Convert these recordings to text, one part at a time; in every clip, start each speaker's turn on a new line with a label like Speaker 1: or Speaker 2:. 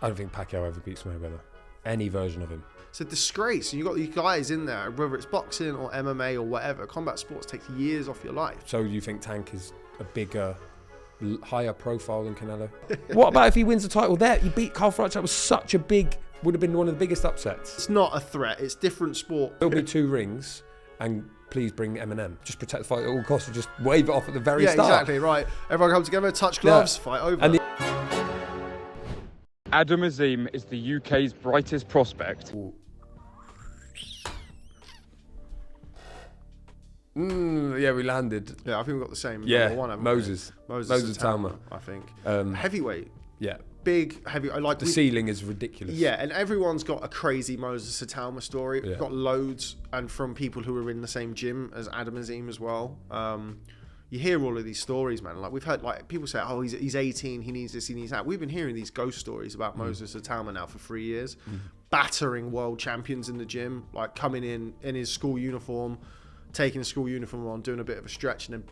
Speaker 1: I don't think Pacquiao ever beats Mayweather. Any version of him.
Speaker 2: It's a disgrace. And you've got these guys in there, whether it's boxing or MMA or whatever. Combat sports takes years off your life.
Speaker 1: So you think Tank is a bigger, higher profile than Canelo? What about if he wins the title there? He beat Carl Froch. That was such a big, would have been one of the biggest upsets.
Speaker 2: It's not a threat. It's different sport.
Speaker 1: There'll be 2 rings, and please bring Eminem. Just protect the fight at all costs. Just wave it off at the very start.
Speaker 2: Yeah, exactly, right. Everyone comes together, touch gloves, fight over. And
Speaker 3: Adam Azim is the UK's brightest prospect.
Speaker 1: Yeah, we landed.
Speaker 2: Yeah, I think we got the same.
Speaker 1: Yeah,
Speaker 2: one,
Speaker 1: Moses Talma.
Speaker 2: I think.
Speaker 1: Heavyweight.
Speaker 2: Yeah. Big, heavy. I like
Speaker 1: the ceiling is ridiculous.
Speaker 2: Yeah, and everyone's got a crazy Moses Talma story.
Speaker 1: Yeah.
Speaker 2: We've got loads, and from people who are in the same gym as Adam Azim as well. You hear all of these stories, man. Like we've heard, like people say, "Oh, he's 18. He needs this. He needs that." We've been hearing these ghost stories about Moses Talma now for 3 years, battering world champions in the gym, like coming in his school uniform, taking the school uniform on, doing a bit of a stretch, and then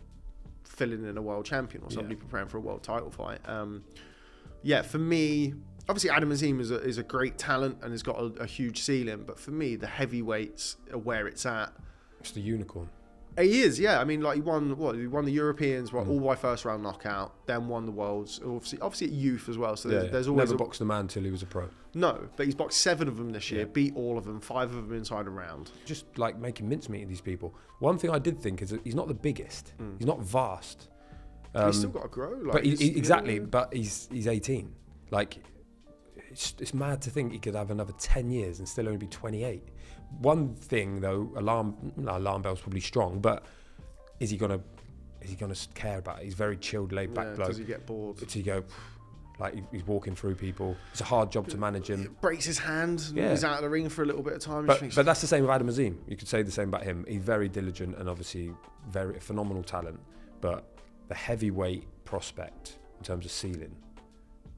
Speaker 2: filling in a world champion or somebody preparing for a world title fight. Yeah, for me, obviously Adam Azim is a great talent and has got a huge ceiling. But for me, the heavyweights are where it's at.
Speaker 1: It's the unicorn.
Speaker 2: He is, yeah. I mean, like he won the Europeans, all by first round knockout, then won the worlds. Obviously at youth as well. So there's always
Speaker 1: never boxed a man till he was a pro.
Speaker 2: No, but he's boxed 7 of them this year, beat all of them, 5 of them inside a round.
Speaker 1: Just like making mincemeat of these people. One thing I did think is that he's not the biggest. He's not vast.
Speaker 2: He's still got to grow. Like,
Speaker 1: but exactly. But he's 18. Like it's mad to think he could have another 10 years and still only be 28. One thing though, alarm bell's probably strong, but is he gonna care about it? He's very chilled, laid back bloke.
Speaker 2: Does he get bored?
Speaker 1: Does he go like he's walking through people? It's a hard job to manage him.
Speaker 2: It breaks his hand. Yeah. He's out of the ring for a little bit of time.
Speaker 1: But that's the same with Adam Azim. You could say the same about him. He's very diligent and obviously very phenomenal talent. But the heavyweight prospect in terms of ceiling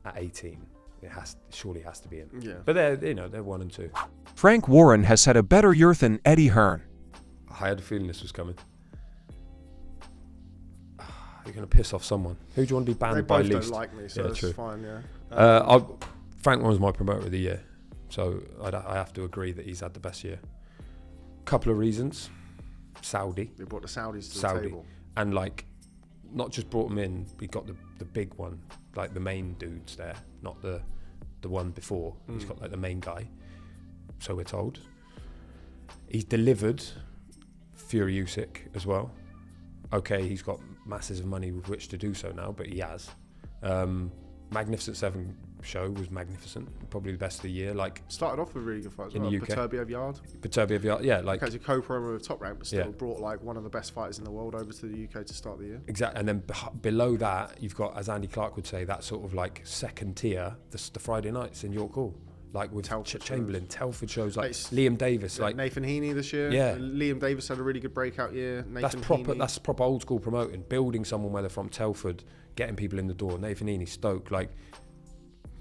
Speaker 1: at 18. It surely has to be him.
Speaker 2: Yeah.
Speaker 1: But they're 1 and 2.
Speaker 4: Frank Warren has had a better year than Eddie Hearn.
Speaker 1: I had a feeling this was coming. You're going to piss off someone. Who do you want to be banned by least?
Speaker 2: They both don't like me, so it's fine,
Speaker 1: Frank Warren's my promoter of the year, so I have to agree that he's had the best year. Couple of reasons. Saudi.
Speaker 2: They brought the Saudis to the table.
Speaker 1: And like, not just brought them in, we got the big one, like the main dudes there, not the one before. He's got like the main guy, so we're told. He's delivered Fury Usyk as well. Okay, he's got masses of money with which to do so now, but he has. Magnificent 7 show was magnificent, probably the best of the year. Like
Speaker 2: started off with really good fights
Speaker 1: in the UK. Beterbiev Yard, yeah, like
Speaker 2: he's a co-promo with Top Rank, but still brought like one of the best fighters in the world over to the UK to start the year.
Speaker 1: Exactly, and then below that, you've got, as Andy Clark would say, that sort of like second tier, the Friday nights in York Hall, like with Chamberlain, Telford shows, like Liam Davis, like
Speaker 2: Nathan Heaney this year.
Speaker 1: Yeah,
Speaker 2: Liam Davis had a really good breakout year.
Speaker 1: That's proper old school promoting, building someone where they're from, Telford, getting people in the door. Nathan Heaney, Stoke, like.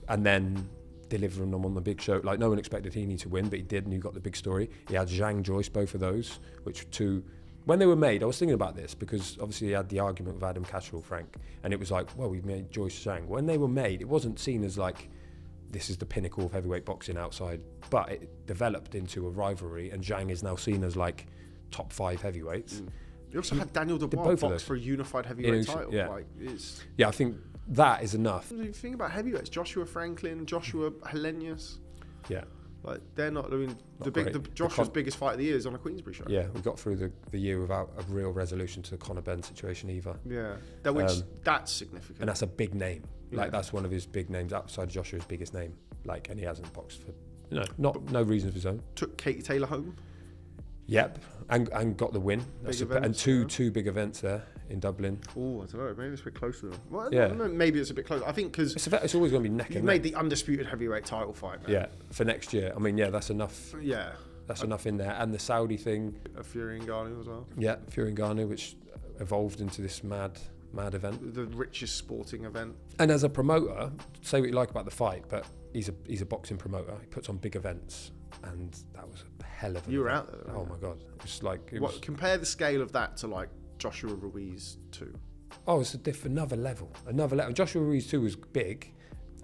Speaker 1: And then delivering them on the big show. Like, no one expected Heaney to win, but he did, and you got the big story. He had Zhang Joyce, both of those, which when they were made, I was thinking about this, because obviously he had the argument with Adam Catterall, Frank, and it was like, well, we've made Joyce Zhang. When they were made, it wasn't seen as like, this is the pinnacle of heavyweight boxing outside, but it developed into a rivalry, and Zhang is now seen as like top 5 heavyweights.
Speaker 2: You also had Daniel Dubois box for a unified heavyweight title.
Speaker 1: Yeah.
Speaker 2: Like,
Speaker 1: I think that is enough.
Speaker 2: If you think about heavyweights, Joshua Franklin, Joshua Helenius.
Speaker 1: Yeah.
Speaker 2: Like, they're not, I mean, Joshua's biggest fight of the year is on a Queensbury show.
Speaker 1: Yeah, we got through the year without a real resolution to the Conor Benn situation either.
Speaker 2: Yeah. That's significant.
Speaker 1: And that's a big name. Like, that's one of his big names outside Joshua's biggest name. Like, and he hasn't boxed for, no reason of his own.
Speaker 2: Took Katie Taylor home.
Speaker 1: Yep, and got the win. Two big events there in Dublin.
Speaker 2: Oh, I don't know. Maybe it's a bit closer. Well,
Speaker 1: yeah.
Speaker 2: No, maybe it's a bit closer. I think because
Speaker 1: it's always going to be neck and neck.
Speaker 2: You've made the undisputed heavyweight title fight, man.
Speaker 1: Yeah, for next year. I mean, yeah, that's enough.
Speaker 2: Yeah,
Speaker 1: that's enough in there. And the Saudi thing.
Speaker 2: Fury and Ngannou as well.
Speaker 1: Yeah, Fury and Ngannou, which evolved into this mad event.
Speaker 2: The richest sporting event.
Speaker 1: And as a promoter, say what you like about the fight, but he's a boxing promoter. He puts on big events. And that was a hell of a.
Speaker 2: You were out there.
Speaker 1: Oh my god! It's like
Speaker 2: compare the scale of that to like Joshua Ruiz 2.
Speaker 1: Oh, it's another level. Joshua Ruiz 2 was big,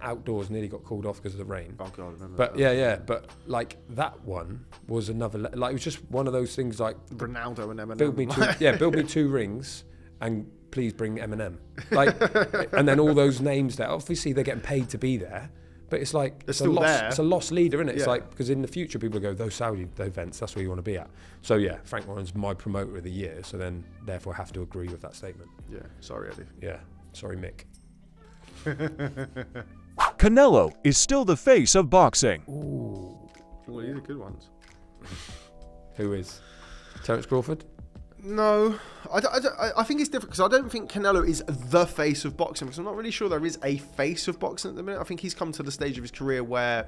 Speaker 1: outdoors, nearly got called off because of the rain.
Speaker 2: Oh God, I remember.
Speaker 1: But but like that one was another. Like it was just one of those things. Like
Speaker 2: Ronaldo and Eminem.
Speaker 1: build me 2 rings and please bring Eminem. Like, and then all those names there. Obviously, they're getting paid to be there. But it's like it's
Speaker 2: still there.
Speaker 1: It's a lost leader, isn't it? It's
Speaker 2: Yeah.
Speaker 1: like because in the future people go those Saudi events. That's where you want to be at. So yeah, Frank Warren's my promoter of the year. So then therefore I have to agree with that statement.
Speaker 2: Yeah, sorry, Eddie.
Speaker 1: Yeah, sorry, Mick.
Speaker 4: Canelo is still the face of boxing.
Speaker 1: Ooh,
Speaker 2: Well, these are good ones.
Speaker 1: who is Terence Crawford?
Speaker 2: No, I think it's different because I don't think Canelo is the face of boxing because I'm not really sure there is a face of boxing at the minute. I think he's come to the stage of his career where,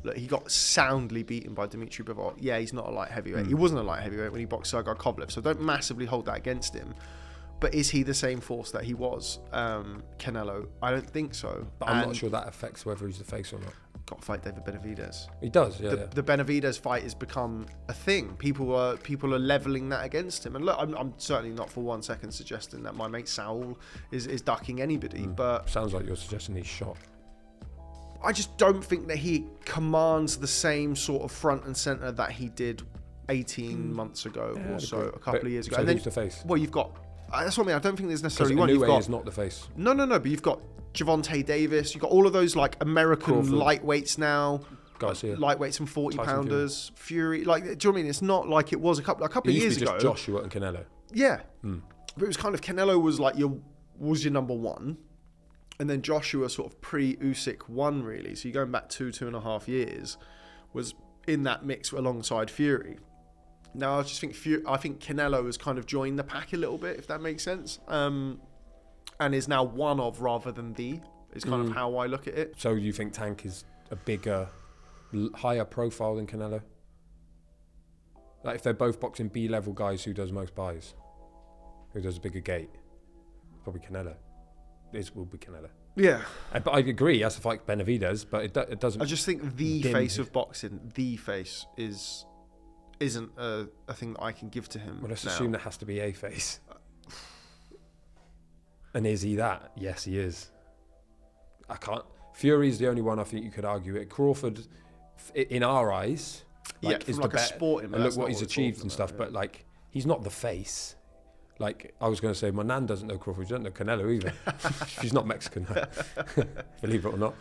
Speaker 2: look, he got soundly beaten by Dmitry Bivol. Yeah, he's not a light heavyweight. He wasn't a light heavyweight when he boxed Sergei Kovalev, so don't massively hold that against him. But is he the same force that he was, Canelo? I don't think so.
Speaker 1: But I'm not sure that affects whether he's the face or not.
Speaker 2: Got to fight David Benavidez.
Speaker 1: He does, yeah.
Speaker 2: The Benavidez fight has become a thing. People are leveling that against him. And look, I'm certainly not for 1 second suggesting that my mate Saul is ducking anybody, but
Speaker 1: Sounds like you're suggesting he's shot.
Speaker 2: I just don't think that he commands the same sort of front and center that he did 18 months ago or so, a couple of years ago.
Speaker 1: So
Speaker 2: And then,
Speaker 1: who's the face?
Speaker 2: well, you've got. That's what I mean. I don't think there's necessarily
Speaker 1: Because
Speaker 2: one. You've
Speaker 1: Inoue
Speaker 2: got
Speaker 1: is not the face.
Speaker 2: no. But you've got Javonte Davis. You've got all of those like American
Speaker 1: Crawford.
Speaker 2: lightweights now.
Speaker 1: Garcia.
Speaker 2: Lightweights and 40
Speaker 1: Tyson
Speaker 2: pounders. Fury. Like, do you know what I mean? It's not like it was a couple of
Speaker 1: It used
Speaker 2: years
Speaker 1: to be
Speaker 2: ago.
Speaker 1: just Joshua and Canelo.
Speaker 2: Yeah. But it was kind of Canelo was like your number one. And then Joshua sort of pre-Usyk won really. So you're going back 2.5 years was in that mix alongside Fury. Now I just think Canelo has kind of joined the pack a little bit, if that makes sense. And is now one of rather than the is kind of how I look at it.
Speaker 1: So you think Tank is a bigger, higher profile than Canelo? Like if they're both boxing B-level guys, who does most buys? Who does a bigger gate? Probably Canelo. It will be Canelo.
Speaker 2: Yeah.
Speaker 1: But I agree, he has to fight Benavidez, but it doesn't...
Speaker 2: I just think the
Speaker 1: dim
Speaker 2: face
Speaker 1: his-
Speaker 2: of boxing, the face isn't a thing that I can give to him.
Speaker 1: Well, let's
Speaker 2: now.
Speaker 1: assume there has to be a face. And is he that? Yes, he is. I can't... Fury's the only one I think you could argue it. Crawford, in our eyes,
Speaker 2: Yeah,
Speaker 1: is
Speaker 2: from like
Speaker 1: the
Speaker 2: a
Speaker 1: better.
Speaker 2: sporting, but
Speaker 1: And look
Speaker 2: that's
Speaker 1: what
Speaker 2: not
Speaker 1: he's
Speaker 2: what we're
Speaker 1: achieved
Speaker 2: talking
Speaker 1: and stuff,
Speaker 2: about,
Speaker 1: but like, he's not the face. Like, I was going to say, my nan doesn't know Crawford, she doesn't know Canelo either. She's not Mexican, believe it or not.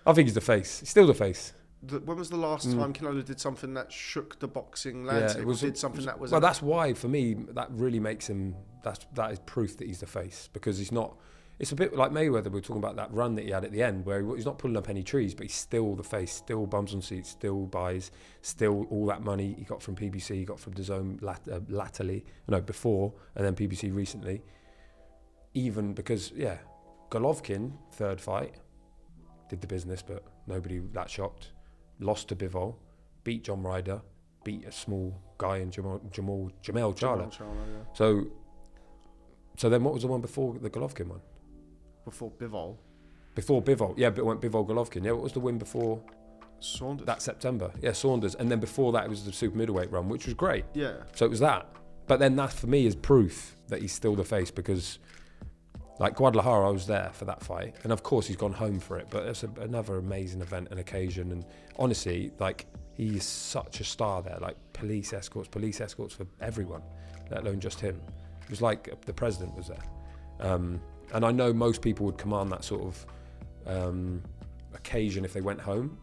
Speaker 1: I think he's the face. He's still the face.
Speaker 2: When was the last time Canelo did something that shook the boxing landscape?
Speaker 1: it was-
Speaker 2: did something that was...
Speaker 1: Well, that's why, for me, that really makes him... That is proof that he's the face, because he's not... It's a bit like Mayweather. We were talking about that run that he had at the end, where he's not pulling up any trees, but he's still the face, still bums on seats, still buys, still all that money he got from PBC, he got from DAZN latterly, before, and then PBC recently. Even because, Golovkin, third fight, did the business, but nobody that shocked. Lost to Bivol, beat John Ryder, beat a small guy in Jamel Charlo. So then what was the one before the Golovkin one?
Speaker 2: Before Bivol.
Speaker 1: Before Bivol, but it went Bivol Golovkin. Yeah, what was the win before
Speaker 2: Saunders.
Speaker 1: that September? Yeah, Saunders. And then before that, it was the super middleweight run, which was great.
Speaker 2: Yeah.
Speaker 1: So it was that. But then that, for me, is proof that he's still the face, because, like, Guadalajara, I was there for that fight. And, of course, he's gone home for it. But it's another amazing event and occasion. And, honestly, like, he's such a star there. Like, police escorts for everyone, let alone just him. It was like the president was there. And I know most people would command that sort of occasion if they went home,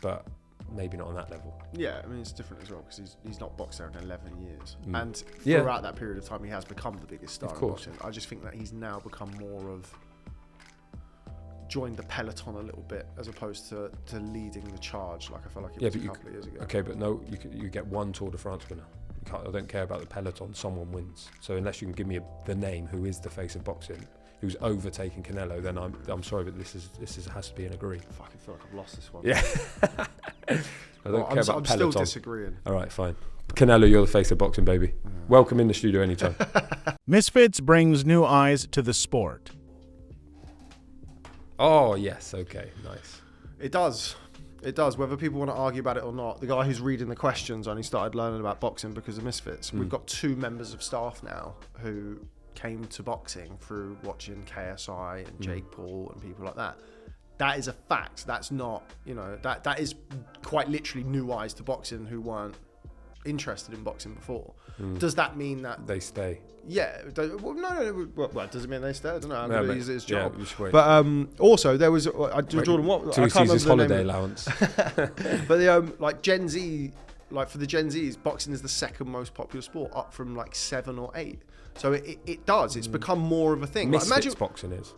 Speaker 1: but maybe not on that level.
Speaker 2: Yeah, I mean, it's different as well because he's not boxed there in 11 years.
Speaker 1: Mm.
Speaker 2: And
Speaker 1: Yeah.
Speaker 2: throughout that period of time, he has become the biggest star
Speaker 1: Of
Speaker 2: in
Speaker 1: course.
Speaker 2: boxing. I just think that he's now become more of joined the peloton a little bit as opposed to leading the charge like I felt like it was a couple of years ago.
Speaker 1: Okay, but no, you get one Tour de France winner. I don't care about the peloton, someone wins. So unless you can give me the name who is the face of boxing, who's overtaken Canelo, then I'm sorry, but this has to be an agree.
Speaker 2: I fucking feel like I've lost this one.
Speaker 1: Yeah. I don't care about
Speaker 2: I'm
Speaker 1: peloton.
Speaker 2: still disagreeing.
Speaker 1: All right, fine. Canelo, you're the face of boxing, baby. Welcome in the studio anytime.
Speaker 5: Misfits brings new eyes to the sport.
Speaker 1: Oh, yes, okay, nice.
Speaker 2: It does. It does, whether people want to argue about it or not. The guy who's reading the questions only started learning about boxing because of Misfits. We've got 2 members of staff now who came to boxing through watching KSI and Jake Paul and people like that. that is a fact. That's not, that is quite literally new eyes to boxing who weren't interested in boxing before. Does that mean that
Speaker 1: they stay?
Speaker 2: Yeah. Well, no. Well, does it mean they stay? I don't know. I'm going to use his job.
Speaker 1: Yeah,
Speaker 2: but also there was Jordan. What?
Speaker 1: Till
Speaker 2: I
Speaker 1: he
Speaker 2: can't
Speaker 1: sees his
Speaker 2: remember the
Speaker 1: holiday
Speaker 2: name.
Speaker 1: allowance.
Speaker 2: But the like Gen Z, like for the Gen Zs, boxing is the second most popular sport, up from like 7 or 8. So it does. It's become more of a thing.
Speaker 1: Misfits
Speaker 2: like, imagine
Speaker 1: boxing is.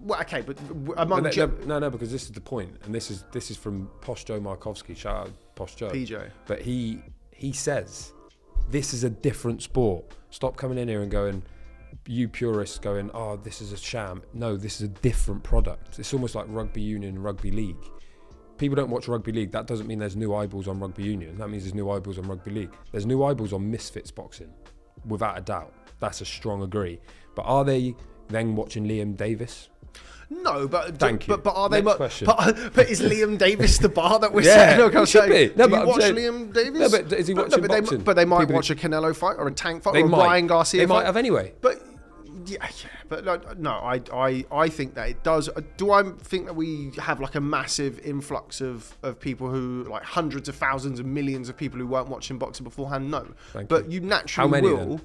Speaker 2: Well, okay, but among
Speaker 1: no, because this is the point, and this is from Posh Joe Markovsky. Shout out Posh Joe.
Speaker 2: PJ.
Speaker 1: But he says this is a different sport. Stop coming in here and going, you purists going, oh, this is a sham. No, this is a different product. It's almost like rugby union and rugby league. People don't watch rugby league. That doesn't mean there's new eyeballs on rugby union. That means there's new eyeballs on rugby league. There's new eyeballs on Misfits boxing, without a doubt. That's a strong agree. But are they then watching Liam Davis?
Speaker 2: No, but
Speaker 1: Thank you.
Speaker 2: But are they?
Speaker 1: Next question.
Speaker 2: But is Liam Davis the bar that we're
Speaker 1: Yeah,
Speaker 2: saying?
Speaker 1: he should be. No,
Speaker 2: do
Speaker 1: but
Speaker 2: you
Speaker 1: I'm
Speaker 2: watch
Speaker 1: saying-
Speaker 2: Liam Davis?
Speaker 1: No, but is he watching boxing?
Speaker 2: But they might
Speaker 1: People-
Speaker 2: watch a Canelo fight or a Tank fight
Speaker 1: They
Speaker 2: or a
Speaker 1: might.
Speaker 2: Ryan Garcia
Speaker 1: They
Speaker 2: fight.
Speaker 1: might have anyway.
Speaker 2: But yeah, but no, I think that it does. Do I think that we have like a massive influx of people who, like hundreds of thousands and millions of people who weren't watching boxing beforehand? No. But you naturally
Speaker 1: How many
Speaker 2: will.
Speaker 1: then?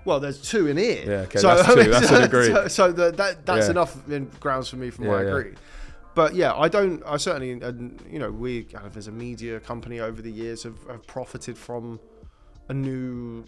Speaker 2: Well, there's 2 in here.
Speaker 1: Yeah, okay, that's 2. That's an agree.
Speaker 2: So that's
Speaker 1: Yeah.
Speaker 2: enough in grounds for me for my
Speaker 1: Yeah, yeah.
Speaker 2: agree. But yeah, I certainly, we kind of as a media company over the years have profited from a new,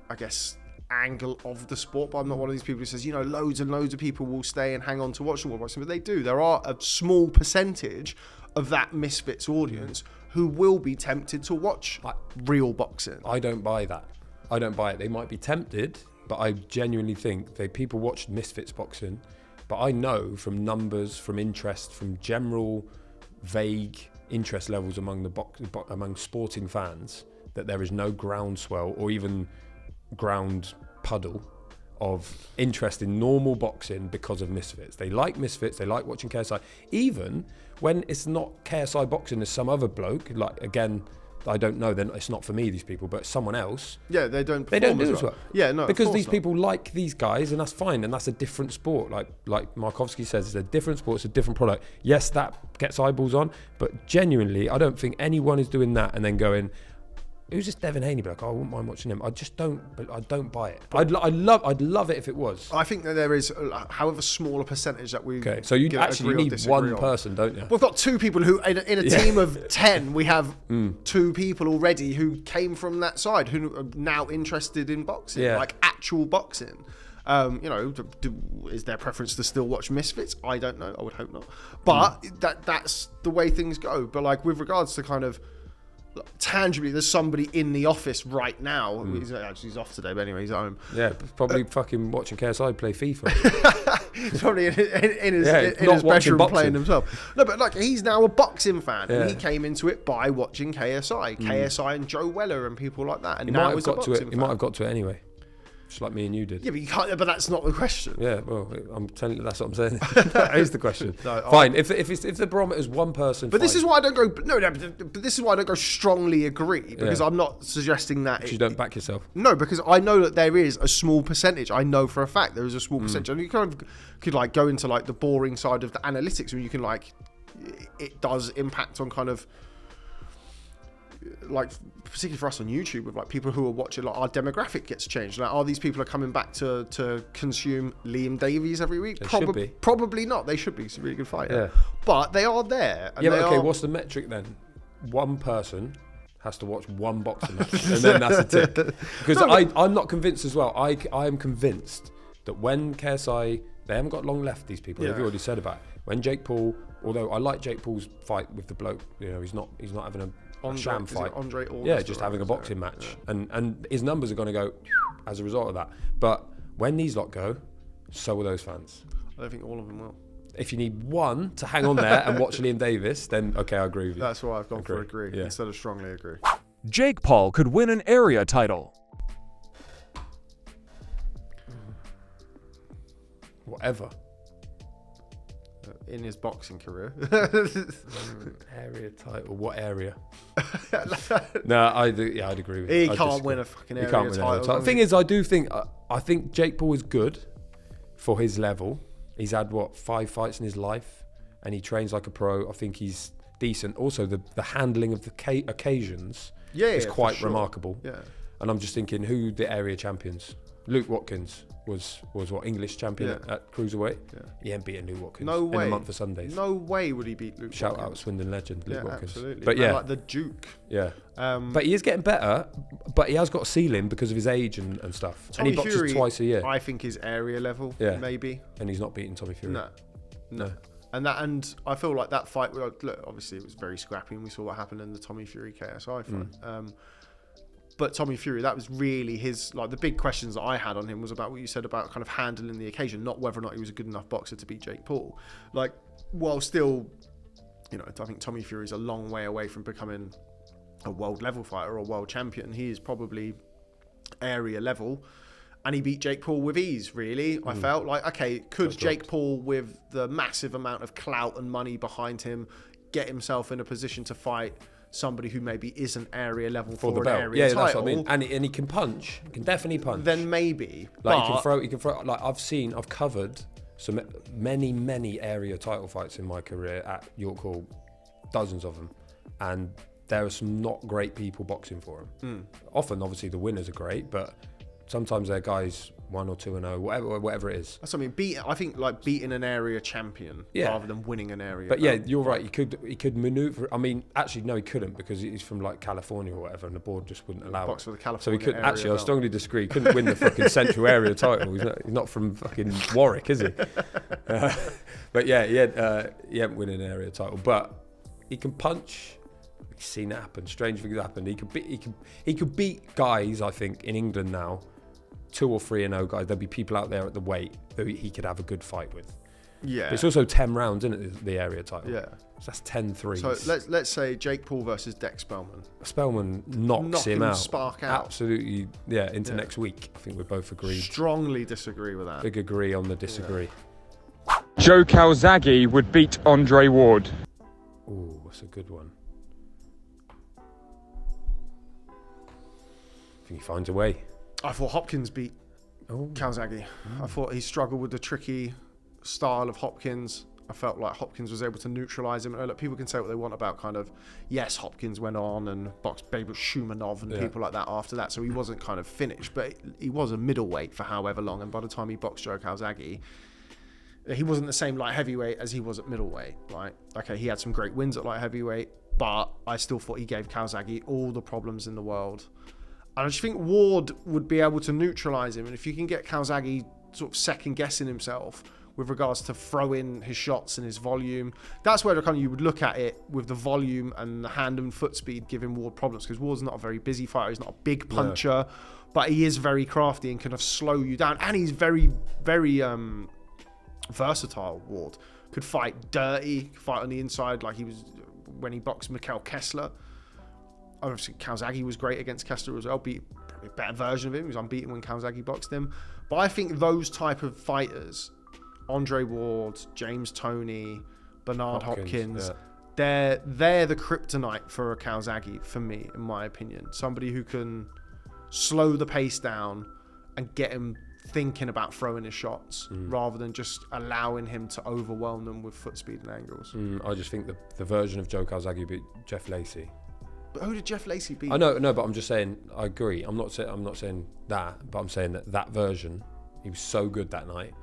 Speaker 2: I guess, angle of the sport. But I'm not one of these people who says, loads and loads of people will stay and hang on to watch the world boxing. But they do. There are a small percentage of that Misfits audience who will be tempted to watch real boxing.
Speaker 1: I don't buy that. I don't buy it. They might be tempted, but I genuinely think people watch Misfits boxing. But I know from numbers, from interest, from general vague interest levels among among sporting fans, that there is no groundswell or even ground puddle of interest in normal boxing because of Misfits. They like Misfits. They like watching KSI. Even when it's not KSI boxing, there's some other bloke. Like, again, I don't know. Then it's not for me. These people, but someone else.
Speaker 2: Yeah, they don't.
Speaker 1: They don't do as well.
Speaker 2: Yeah, no,
Speaker 1: because
Speaker 2: of course
Speaker 1: these
Speaker 2: not.
Speaker 1: people like these guys, and that's fine, and that's a different sport. Like Markovsky says, it's a different sport. It's a different product. Yes, that gets eyeballs on, but genuinely, I don't think anyone is doing that and then going, "Who's this Devin Haney?" Like, oh, I wouldn't mind watching him. I just don't. But I don't buy it. I'd love it if it was.
Speaker 2: I think that there is, however small a percentage that we.
Speaker 1: Okay, so you actually
Speaker 2: agree or
Speaker 1: need
Speaker 2: disagree
Speaker 1: one
Speaker 2: on.
Speaker 1: person, don't you?
Speaker 2: We've got 2 people who, in a team of 10, we have 2 people already who came from that side who are now interested in boxing,
Speaker 1: Yeah.
Speaker 2: like actual boxing. Is their preference to still watch Misfits? I don't know. I would hope not. But that's the way things go. But like with regards to kind of tangibly, there's somebody in the office right now. He's off today, but anyway, he's at home.
Speaker 1: Yeah, probably fucking watching KSI play FIFA.
Speaker 2: He's probably in his
Speaker 1: not watching
Speaker 2: bedroom
Speaker 1: boxing.
Speaker 2: playing himself. No, but like he's now a boxing fan,
Speaker 1: Yeah.
Speaker 2: and he came into it by watching KSI and Joe Weller and people like that. And
Speaker 1: He
Speaker 2: now
Speaker 1: might have
Speaker 2: he's a
Speaker 1: got to
Speaker 2: boxing
Speaker 1: it. He
Speaker 2: fan.
Speaker 1: might have got to it anyway, just like me and you did.
Speaker 2: Yeah, but you can't. But that's not the question.
Speaker 1: Yeah, well, I'm telling you, that's what I'm saying. That is the question.
Speaker 2: No,
Speaker 1: Fine, if the barometer is one person,
Speaker 2: But this
Speaker 1: fine.
Speaker 2: is why I don't go. But this is why I don't go strongly agree, because
Speaker 1: Yeah.
Speaker 2: I'm not suggesting that
Speaker 1: you don't back yourself.
Speaker 2: No, because I know that there is a small percentage. I know for a fact there is a small percentage. And you kind of could like go into like the boring side of the analytics, where you can like it does impact on kind of like, particularly for us on YouTube, with like people who are watching, like our demographic gets changed. Like, are these people are coming back to consume Liam Davies every week?
Speaker 1: They should be.
Speaker 2: Probably not. They should be. He's a really good fighter.
Speaker 1: Yeah.
Speaker 2: But they are there. And
Speaker 1: Yeah,
Speaker 2: they
Speaker 1: but okay,
Speaker 2: are-
Speaker 1: what's the metric then? One person has to watch one boxing match, and then that's a tick. Because I'm not convinced as well. I am convinced that when KSI, they haven't got long left, these people, they've
Speaker 2: Yeah.
Speaker 1: already said about it. When Jake Paul, although I like Jake Paul's fight with the bloke, he's not having a sham
Speaker 2: is it
Speaker 1: fight.
Speaker 2: Andre August
Speaker 1: Yeah,
Speaker 2: or
Speaker 1: just having a
Speaker 2: whatever,
Speaker 1: boxing match.
Speaker 2: yeah.
Speaker 1: And his numbers are going to go as a result of that. But when these lot go, so will those fans.
Speaker 2: I don't think all of them will.
Speaker 1: If you need one to hang on there and watch Liam Davis, then okay, I agree with you.
Speaker 2: That's why I've gone for
Speaker 1: Agree.
Speaker 2: agree
Speaker 1: Yeah.
Speaker 2: instead of strongly agree.
Speaker 4: Jake Paul could win an area title.
Speaker 1: Whatever.
Speaker 2: In his boxing career.
Speaker 1: Area title. What area? No, I'd agree with you.
Speaker 2: He
Speaker 1: I'd
Speaker 2: can't
Speaker 1: disagree.
Speaker 2: win a fucking
Speaker 1: He
Speaker 2: area
Speaker 1: can't win
Speaker 2: title.
Speaker 1: area title. The thing is, I think Jake Paul is good for his level. He's had 5 fights in his life, and he trains like a pro. I think he's decent. Also, the handling of the occasions is quite remarkable.
Speaker 2: Yeah.
Speaker 1: And I'm just thinking, who the area champions? Luke Watkins was what, English champion at cruiserweight? Yeah. He ain't beating Luke Watkins
Speaker 2: No way.
Speaker 1: in a month of Sundays.
Speaker 2: No way would he beat Luke
Speaker 1: Shout
Speaker 2: Watkins.
Speaker 1: out Swindon legend, Luke Watkins.
Speaker 2: Absolutely.
Speaker 1: But
Speaker 2: Man, like the Duke.
Speaker 1: Yeah. But he is getting better, but he has got a ceiling because of his age and stuff.
Speaker 2: Tommy
Speaker 1: and he boxes
Speaker 2: Fury,
Speaker 1: twice a year.
Speaker 2: I think is area level, maybe.
Speaker 1: And he's not beating Tommy Fury.
Speaker 2: No. And I feel like that fight, look, obviously it was very scrappy, and we saw what happened in the Tommy Fury KSI fight. But Tommy Fury, that was really his, like, the big questions that I had on him was about what you said about kind of handling the occasion, not whether or not he was a good enough boxer to beat Jake Paul. Like, while still, you know, I think Tommy Fury's a long way away from becoming a world level fighter or world champion. He is probably area level. And he beat Jake Paul with ease, really. I felt like, okay, could Jake Paul, with the massive amount of clout and money behind him, get himself in a position to fight somebody who maybe isn't area level for
Speaker 1: the
Speaker 2: an
Speaker 1: belt?
Speaker 2: area title?
Speaker 1: That's what I mean. And he can punch. He can definitely punch.
Speaker 2: Then maybe.
Speaker 1: Like, he can throw. Like, I've covered many area title fights in my career at York Hall, dozens of them, and there are some not great people boxing for him. Often, obviously, the winners are great, but sometimes they're guys 1 or 2-0, whatever it is.
Speaker 2: That's what I mean. I think like beating an area champion rather than winning an area.
Speaker 1: But yeah, you're right. He could maneuver. I mean, actually, no, he couldn't, because he's from like California or whatever, and the board just wouldn't allow
Speaker 2: box
Speaker 1: it.
Speaker 2: for the California
Speaker 1: so he couldn't. Actually, I
Speaker 2: belt.
Speaker 1: strongly disagree. He couldn't win the fucking Central Area title. He's not from fucking Warwick, is he? But yeah, he hadn't won an area title, but he can punch. We've seen it happen. Strange things happen. He could beat guys, I think, in England now. 2 or 3-0 guys. There'll be people out there at the weight that he could have a good fight with.
Speaker 2: Yeah.
Speaker 1: But it's also 10 rounds, isn't it, the area title?
Speaker 2: Yeah.
Speaker 1: So that's 10 threes.
Speaker 2: So let's say Jake Paul versus Dex Spellman.
Speaker 1: Spellman knocks him out.
Speaker 2: Spark out.
Speaker 1: Absolutely, into next week. I think we're both agreed.
Speaker 2: Strongly disagree with that.
Speaker 1: Big agree on the disagree.
Speaker 3: Joe Calzaghe would beat Andre Ward.
Speaker 1: Ooh, that's a good one. I think he finds a way.
Speaker 2: I thought Hopkins beat Calzaghe. I thought he struggled with the tricky style of Hopkins. I felt like Hopkins was able to neutralise him. And look, people can say what they want about kind of, yes, Hopkins went on and boxed Babel Shumanov and people like that after that, so he wasn't kind of finished, but he was a middleweight for however long, and by the time he boxed Joe Calzaghe, he wasn't the same light heavyweight as he was at middleweight, right? Okay, he had some great wins at light heavyweight, but I still thought he gave Calzaghe all the problems in the world. And I just think Ward would be able to neutralise him. And if you can get Calzaghe sort of second-guessing himself with regards to throwing his shots and his volume, that's where kind of you would look at it with the volume and the hand and foot speed giving Ward problems, because Ward's not a very busy fighter. He's not a big puncher, but he is very crafty and kind of slow you down. And he's very, very versatile, Ward. Could fight dirty, could fight on the inside like he was when he boxed Mikhail Kessler. Obviously, Calzaghe was great against Kessler as well. Beat probably a better version of him. He was unbeaten when Calzaghe boxed him. But I think those type of fighters, Andre Ward, James Toney, Bernard Hopkins, they're the kryptonite for a Calzaghe, for me, in my opinion. Somebody who can slow the pace down and get him thinking about throwing his shots rather than just allowing him to overwhelm them with foot speed and angles.
Speaker 1: I just think the version of Joe Calzaghe beat Jeff Lacey.
Speaker 2: But who did Jeff Lacey beat?
Speaker 1: I know, but I'm just saying, I agree. I'm not saying that, but I'm saying that version, he was so good that night.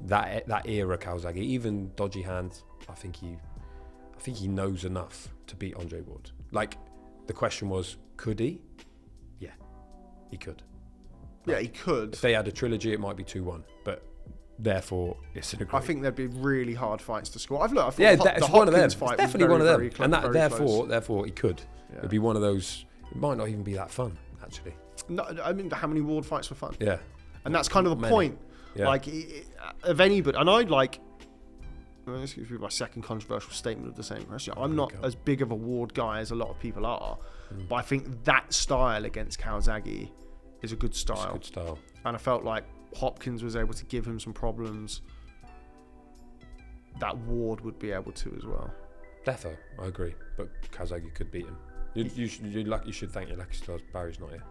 Speaker 1: That era Calzaghe, even dodgy hands, I think he knows enough to beat Andre Ward. Like, the question was, could he? Yeah, he could.
Speaker 2: Yeah, he could.
Speaker 1: If they had a trilogy, it might be 2-1, but therefore it's an agreement.
Speaker 2: I think there'd be really hard fights to score. I thought
Speaker 1: the
Speaker 2: Hopkins
Speaker 1: one of them.
Speaker 2: fight
Speaker 1: It's definitely
Speaker 2: was
Speaker 1: one of
Speaker 2: very,
Speaker 1: them,
Speaker 2: very
Speaker 1: and therefore he could.
Speaker 2: Yeah.
Speaker 1: It'd be one of those. It might not even be that fun, actually.
Speaker 2: No, I mean, how many Ward fights were fun?
Speaker 1: Yeah,
Speaker 2: and that's kind of the point.
Speaker 1: Yeah.
Speaker 2: Like, of anybody, and I'd like. This could be my second controversial statement of the same question. I'm not as big of a Ward guy as a lot of people are, but I think that style against Calzaghe is a good style.
Speaker 1: It's a good style.
Speaker 2: And I felt like Hopkins was able to give him some problems that Ward would be able to as well.
Speaker 1: Defo, I agree. But Calzaghe could beat him. You should thank your lucky stars. Barry's not here.